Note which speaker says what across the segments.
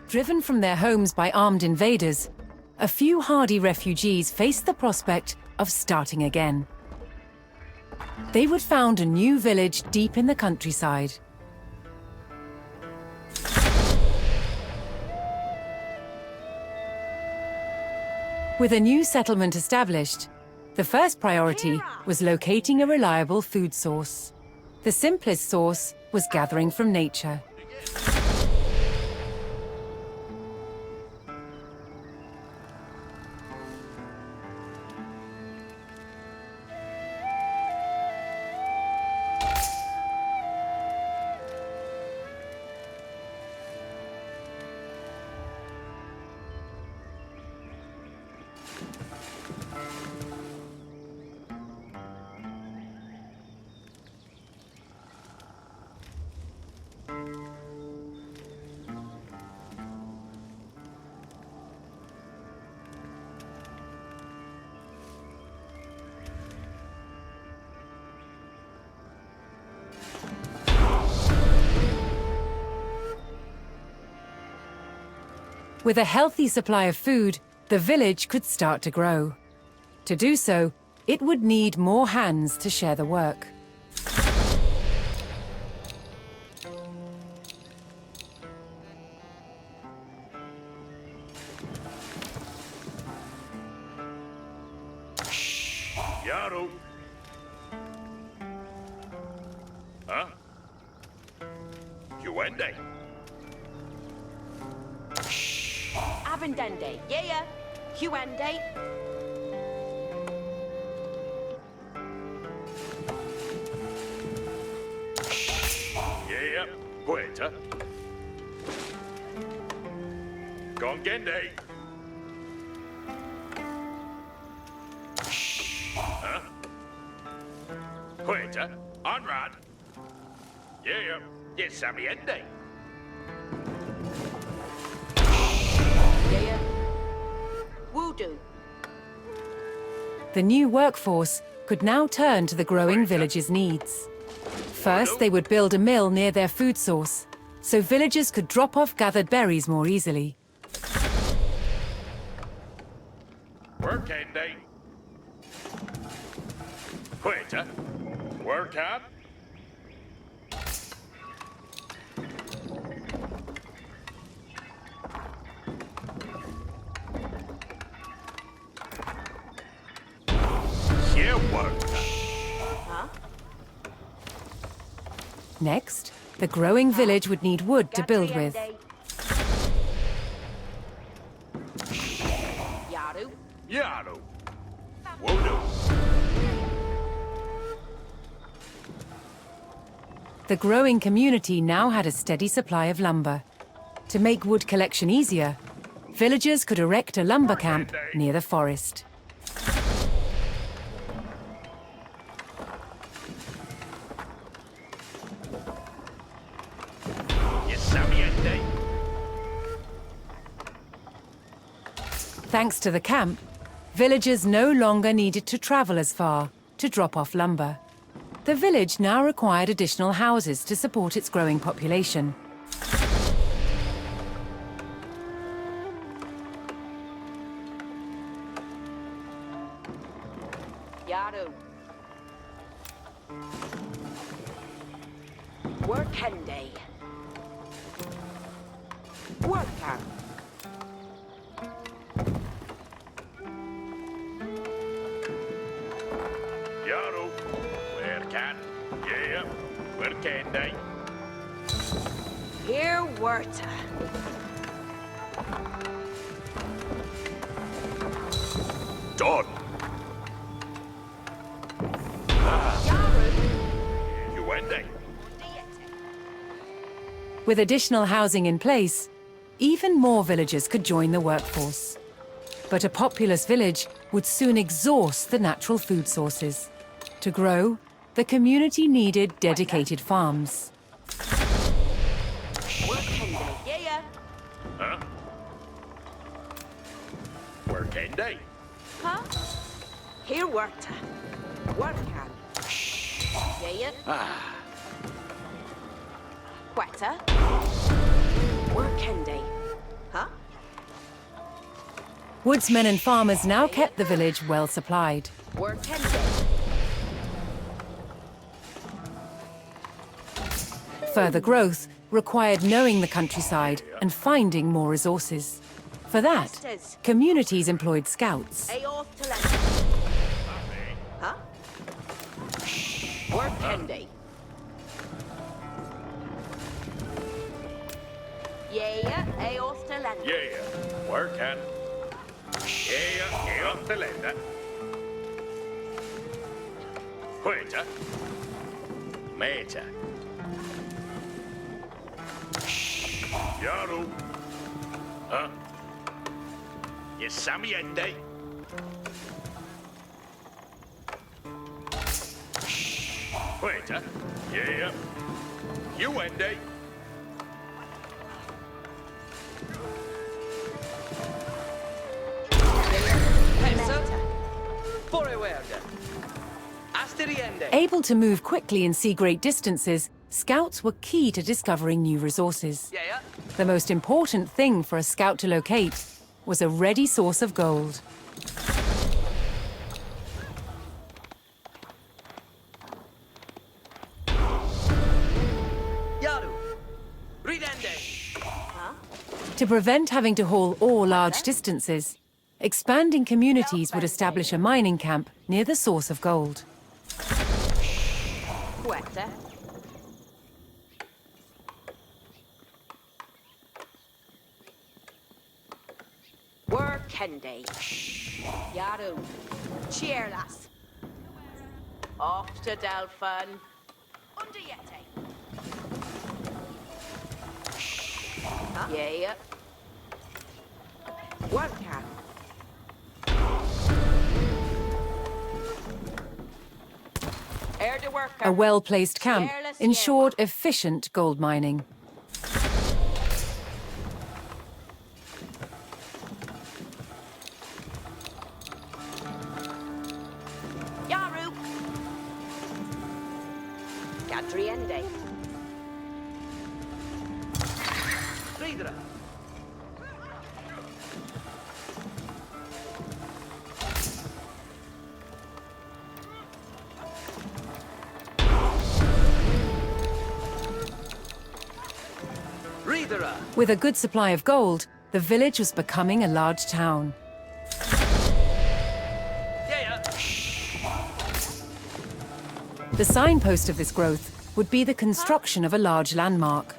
Speaker 1: Driven from their homes by armed invaders, a few hardy refugees faced the prospect of starting again. They would found a new village deep in the countryside. With a new settlement established, the first priority was locating a reliable food source. The simplest source was gathering from nature. With a healthy supply of food, the village could start to grow. To do so, it would need more hands to share the work.
Speaker 2: Yaru. Huh? Yuende.
Speaker 3: Avendende, yeah, Huende.
Speaker 2: Yeah, Poeta. Gongende. Huh? Poeta, Onrad. Yeah, yes, Samiende.
Speaker 1: The new workforce could now turn to the growing village's needs. First, they would build a mill near their food source, so villagers could drop off gathered berries more easily.
Speaker 2: Workende. Poeta, work on.
Speaker 1: Next, the growing village would need wood to build with.
Speaker 3: Yaru.
Speaker 2: Yaru. Wodo.
Speaker 1: The growing community now had a steady supply of lumber. To make wood collection easier, villagers could erect a lumber camp near the forest. Thanks to the camp, villagers no longer needed to travel as far to drop off lumber. The village now required additional houses to support its growing population.
Speaker 3: Yaru. Workende. Workan.
Speaker 2: Yaru. Where can? Yeah. Where can they?
Speaker 3: Here Werta.
Speaker 2: Done.
Speaker 3: Yaru.
Speaker 2: Yuende.
Speaker 1: With additional housing in place, even more villagers could join the workforce. But a populous village would soon exhaust the natural food sources. To grow, the community needed dedicated farms.
Speaker 3: Workende. Yeah.
Speaker 2: Huh? Where can they?
Speaker 3: Huh? Here Werta. Workan. Yeah. Weta. Workende.
Speaker 1: Woodsmen and farmers now kept the village well supplied.
Speaker 3: Work ending.
Speaker 1: Further growth required knowing the countryside and finding more resources. For that, communities employed scouts.
Speaker 3: Aoth to land. Huh? Work ending. Yeah, Aoth to land.
Speaker 2: Yeah, working. Yeah, up the land. Waiter. Major. Yaru. Huh? You Sammy Ende? Waiter. Yeah. You Ende?
Speaker 1: Able to move quickly and see great distances, scouts were key to discovering new resources. The most important thing for a scout to locate was a ready source of gold. To prevent having to haul ore large distances, expanding communities would establish a mining camp near the source of gold.
Speaker 3: Waiter. Work Kendi. Yaru. Cheer, lass. Off to Delphin. Under Yeti. Huh? Yeah. Work can. Air to work.
Speaker 1: A well-placed camp ensured efficient gold mining.
Speaker 3: Yaru. Gadriende. Ridra.
Speaker 1: With a good supply of gold, the village was becoming a large town. The signpost of this growth would be the construction of a large landmark.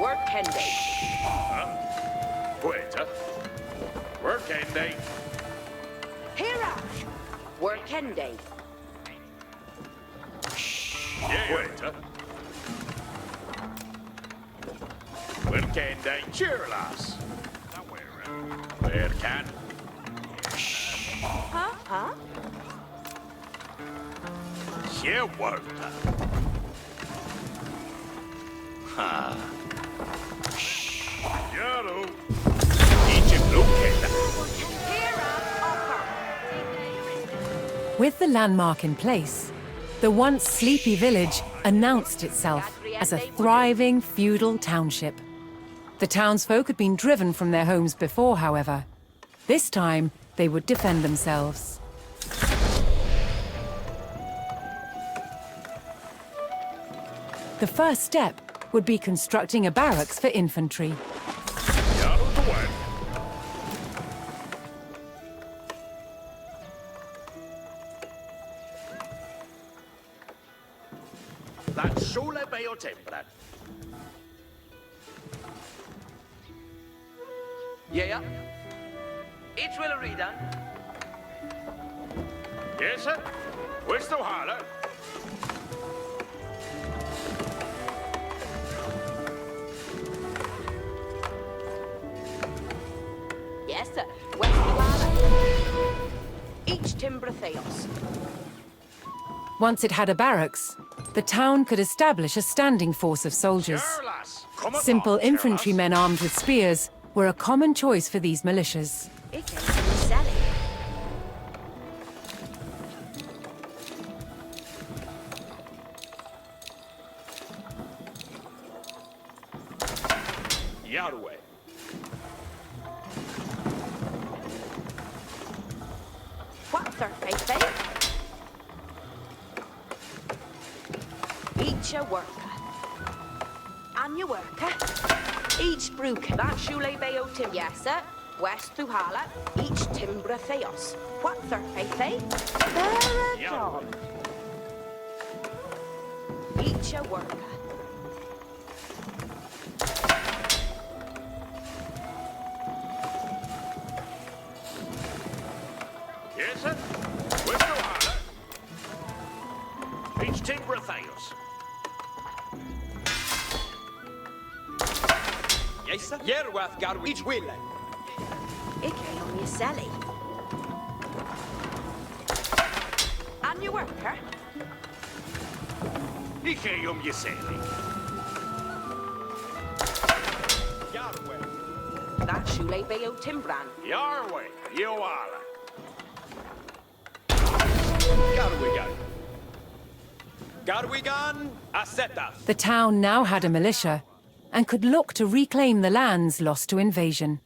Speaker 3: Work Kendi.
Speaker 2: Waiter. Work Kendi.
Speaker 3: Hira. Work Kendi.
Speaker 2: Yeah, waiter. Work Kendi. Cheer, lass. Where can?
Speaker 3: Huh?
Speaker 2: Yeah, waiter. Ha. Yaru. Egypt located.
Speaker 1: With the landmark in place, the once sleepy village announced itself as a thriving feudal township. The townsfolk had been driven from their homes before, however. This time, they would defend themselves. The first step would be constructing a barracks for infantry.
Speaker 2: That's sole bio temperat.
Speaker 4: Yeah. It will read on.
Speaker 2: Yes, sir. Where's the holler?
Speaker 3: Yes, sir. West Luala. Each timber theos.
Speaker 1: Once it had a barracks, the town could establish a standing force of soldiers. Simple infantrymen armed with spears were a common choice for these militias.
Speaker 2: way.
Speaker 3: What's her face, eh? Each a worker. And your worker. Each brooker. That Shule Bayo Tim. Yes, sir. West through Hala. Each Timbra Theos. What's her face, eh? There,
Speaker 2: Yeah.
Speaker 3: John. Each a worker.
Speaker 2: Yes, sir. Where's the harlot? Each timber Theos.
Speaker 5: Yes, sir. Yerwath gar each will.
Speaker 3: Ikke on your celly. And your worker.
Speaker 2: Ikeyum Yeseli.
Speaker 3: That Shule Bayo Timbran.
Speaker 2: Yarway, Yoala.
Speaker 5: Garwigan, Asetas.
Speaker 1: The town now had a militia and could look to reclaim the lands lost to invasion.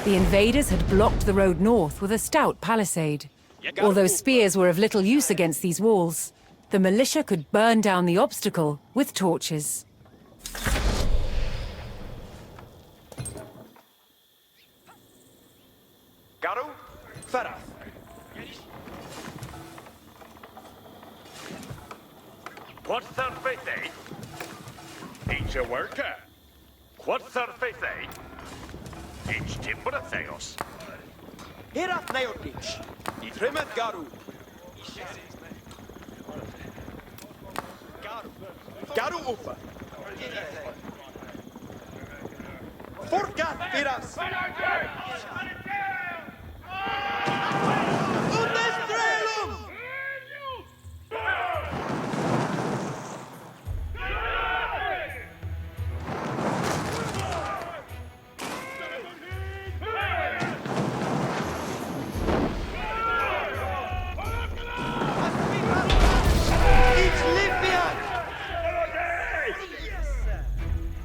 Speaker 1: The invaders had blocked the road north with a stout palisade. Although spears were of little use against these walls, the militia could burn down the obstacle with torches.
Speaker 5: Garu, Ferrath.
Speaker 2: What's their faith, eh? Each a worker. What's their faith, eh? Each timber Theos.
Speaker 5: Herath Neotich. Trimeth Garu. Garu Ufa. Forgat Firas. Undestrelum!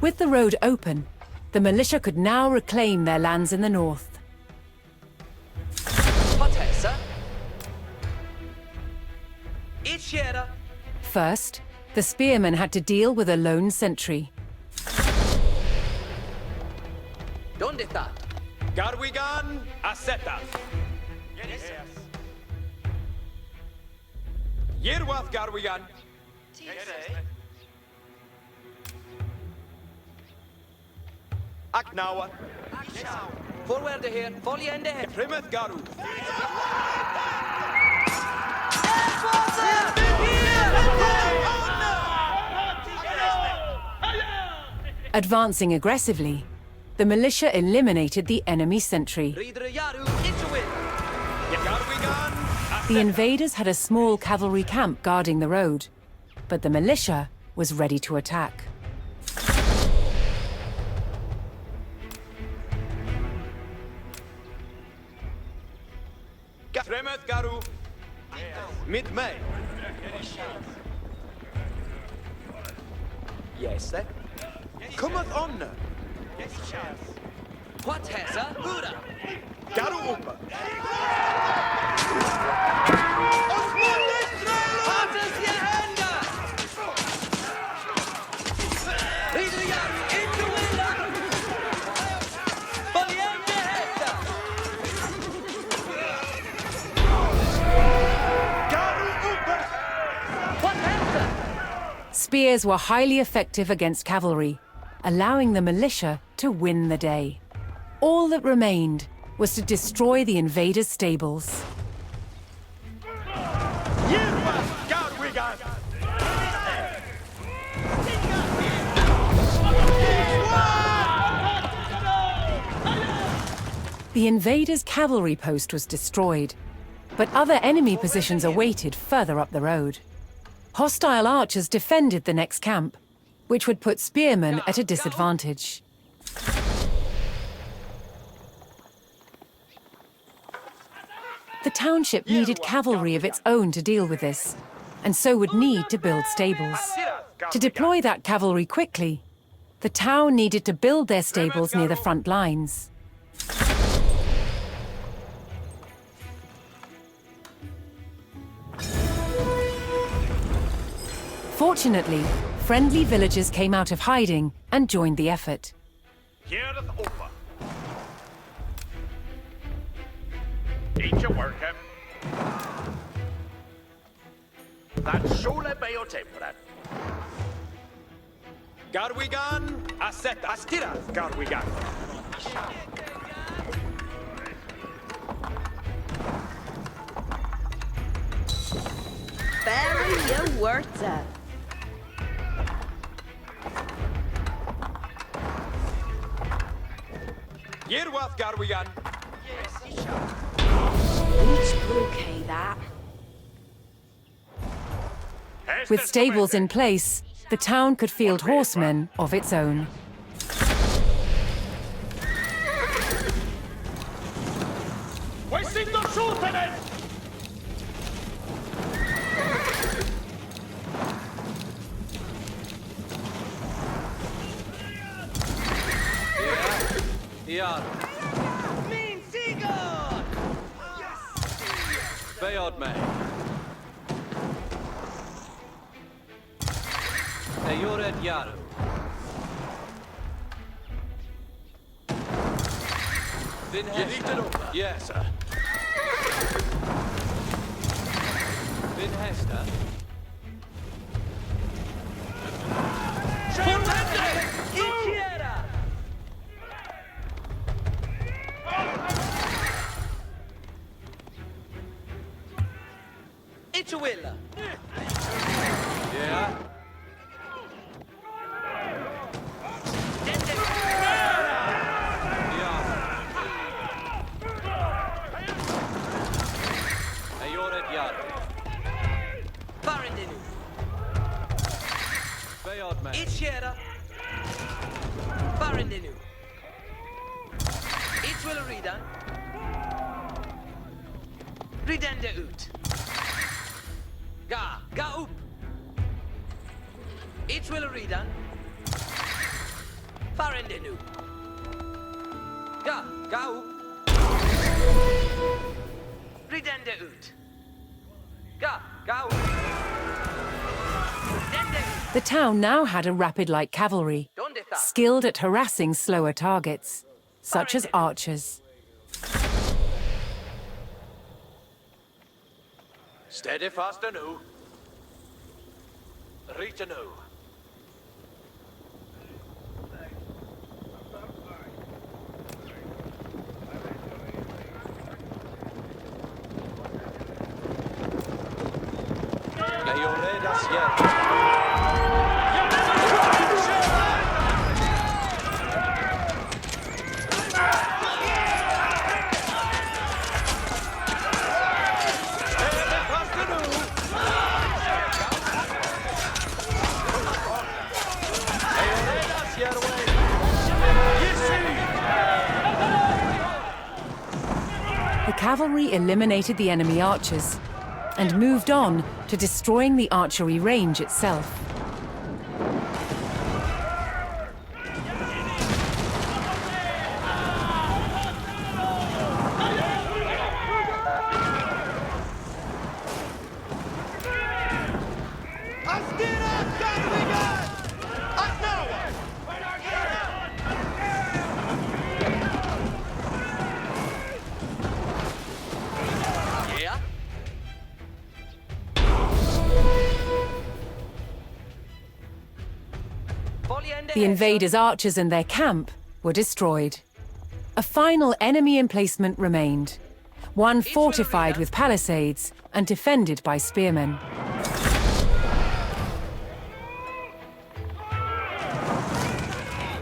Speaker 1: With the road open, the militia could now reclaim their lands in the north.
Speaker 4: Potessa. Each year.
Speaker 1: First, the spearmen had to deal with a lone sentry.
Speaker 4: ¿Dónde está?
Speaker 5: Garwigan, Asetas. Yerwath Garwigan. Aknawa.
Speaker 4: Forward here. Foliende here.
Speaker 5: Trimeth Garu.
Speaker 1: Advancing aggressively, the militia eliminated the enemy sentry.
Speaker 4: Ridre Yaru. Each win.
Speaker 5: Garwigan,
Speaker 1: The invaders had a small cavalry camp guarding the road, but the militia was ready to attack.
Speaker 5: Trimeth Garu. Mid-May. Yes, sir. Cometh on.
Speaker 4: Potessa. Ura.
Speaker 5: Garu Upa.
Speaker 4: Pass de Henda. Ridre Yaru. Each win. Foliende Henda. Potessa.
Speaker 1: Spears were highly effective against cavalry, allowing the militia to win the day. All that remained was to destroy the invaders' stables. The invaders' cavalry post was destroyed, but other enemy positions awaited further up the road. Hostile archers defended the next camp, which would put spearmen at a disadvantage. The township needed cavalry of its own to deal with this, and so would need to build stables. To deploy that cavalry quickly, The town needed to build their stables near the front lines. Fortunately, friendly villagers came out of hiding and joined the effort.
Speaker 2: Here's over. Eat your worker. That's surely by your temperate.
Speaker 5: Garwigan, Asset, Astira, Garwigan.
Speaker 3: Very your words up.
Speaker 5: Yerwath, Garwigan.
Speaker 3: Each bouquet that.
Speaker 1: With stables in place, the town could field horsemen of its own.
Speaker 2: Wasting the shooting it!
Speaker 6: Iar.
Speaker 4: Mean Seagull!
Speaker 6: Bayod me. Eyored Yaru. Vin Hester. Yes, sir. Vin Hester.
Speaker 4: Ichiera! Ichuilla!
Speaker 6: Yeah. Eyored Yaru.
Speaker 4: Farindinu!
Speaker 6: Bayod me.
Speaker 4: Ichiera! Farindinu! Ichwilla Redan! Redende ut! Ga up! Ichwilla Redan! Farindinu! Ga up! Redende ut! Ga up! Redende ut!
Speaker 1: The town now had a rapid light cavalry,
Speaker 4: Donde está?
Speaker 1: skilled at harassing slower targets, such as archers.
Speaker 6: Steady fast anew. Reach anew. Eyoredas yet.
Speaker 1: The cavalry eliminated the enemy archers and moved on to destroying the archery range itself.
Speaker 5: Astira, Garwigan! Asnawa!
Speaker 4: Yeah?
Speaker 1: The invaders' archers and their camp were destroyed. A final enemy emplacement remained, one fortified with palisades and defended by spearmen.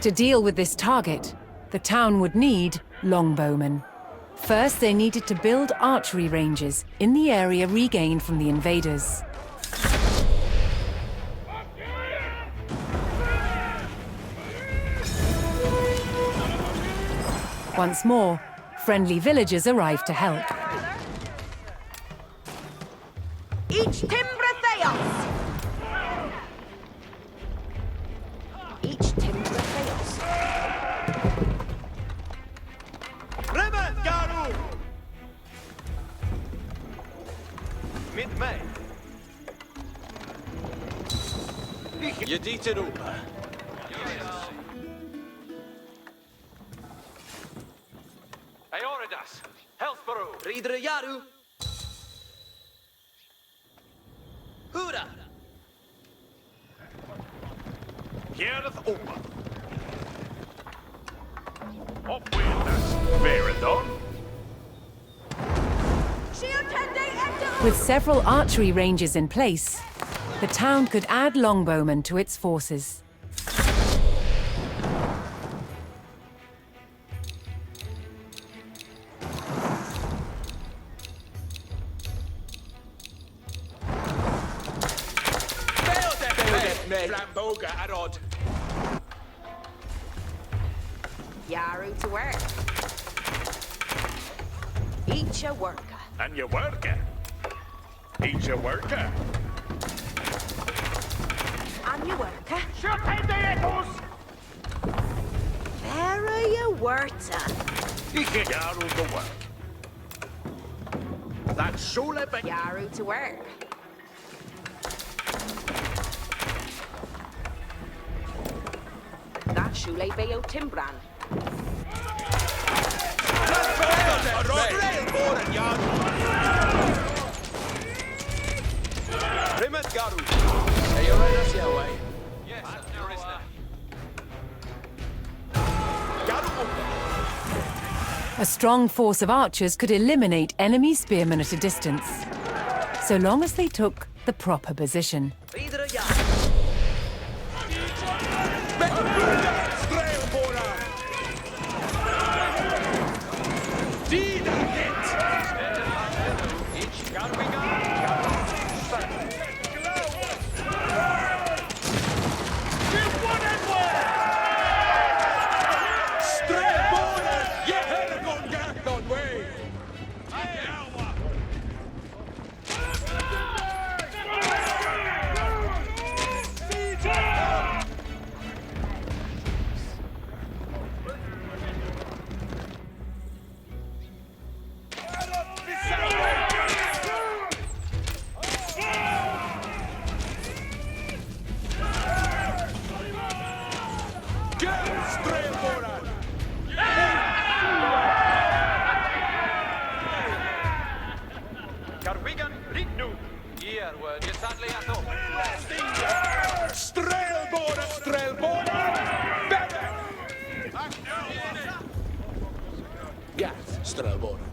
Speaker 1: To deal with this target, the town would need longbowmen. First, they needed to build archery ranges in the area regained from the invaders. Once more, friendly villagers arrived to help.
Speaker 3: Each Timbratheos! Each Timbratheos!
Speaker 6: Mit mig. Je dit Europa. Aeoridas, Hellsborough.
Speaker 4: Riedere Yaru. Hoera.
Speaker 2: Gereth Opa. Op with us, Veridon.
Speaker 1: With several archery ranges in place, the town could add longbowmen to its forces.
Speaker 5: Flamboga Arod.
Speaker 3: Yaru to work. Each a worker.
Speaker 2: And you worker. Each a worker.
Speaker 3: And you worker.
Speaker 2: Shut in the echoes!
Speaker 3: Vera you worker.
Speaker 2: Yaru the work. That's surely been
Speaker 3: Yaru to work. That shule beo timbran.
Speaker 5: Rimet Garu.
Speaker 6: Aeoridas Yahweh. Yes, there is none.
Speaker 5: Garu.
Speaker 1: A strong force of archers could eliminate enemy spearmen at a distance, so long as they took the proper position.
Speaker 4: Riedere Yaru.
Speaker 2: Garwigan Ritnu.
Speaker 6: Hier word je sadly at all.
Speaker 5: Strelborden, strelborden. Gas, strelborden.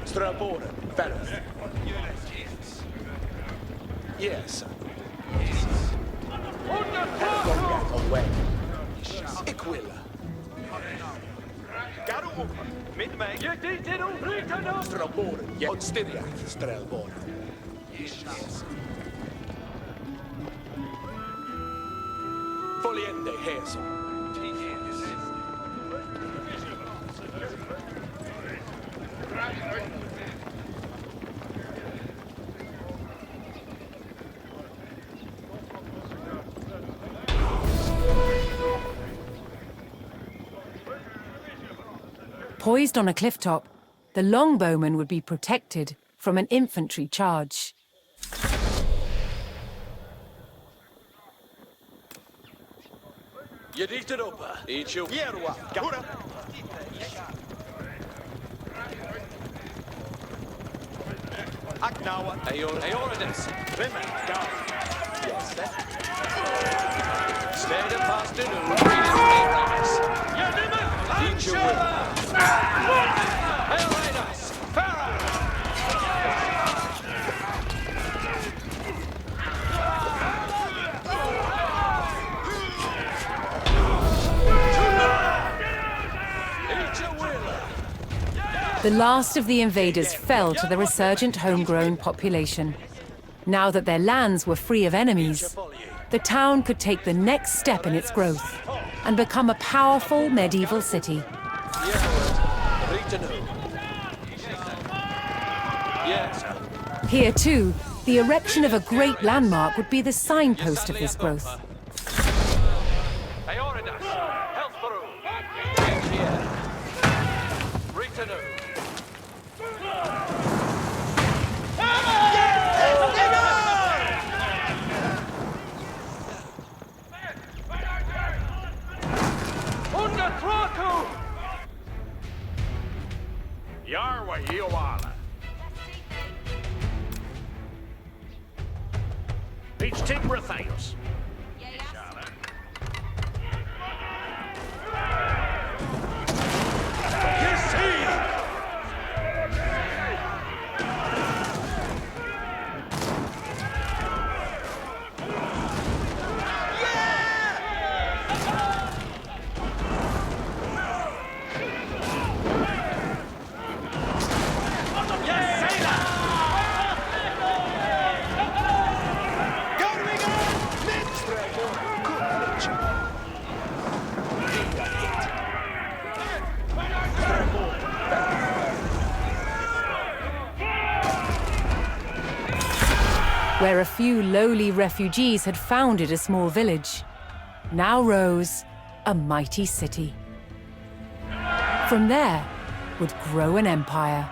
Speaker 5: Strelborden, verder. Yes. Away. Ik wil.
Speaker 2: Garu Opa. Mit mij. Je dit in Obrikano.
Speaker 5: Strelborden, ja. Odstiria, strelborden. Foliende, heso.
Speaker 1: Poised on a cliff top, the longbowmen would be protected from an infantry charge.
Speaker 6: Je dit Europa. Each you.
Speaker 5: Yerwa, Gahura. Aknawa.
Speaker 6: Aeoridas.
Speaker 5: Rimet, Garu. Yes,
Speaker 6: Stead of past in Aeoridas. Each you will. Aeoridas. Farah.
Speaker 1: The last of the invaders fell to the resurgent homegrown population. Now that their lands were free of enemies, the town could take the next step in its growth and become a powerful medieval city.
Speaker 6: Yes.
Speaker 1: Here, too, the erection of a great landmark would be the signpost of this growth.
Speaker 6: Aeoridas. Hellsborough. Yes, here. Ritanu.
Speaker 2: Yarwa Iowala. Each Timbra Theos.
Speaker 1: Where a few lowly refugees had founded a small village, now rose a mighty city. From there would grow an empire.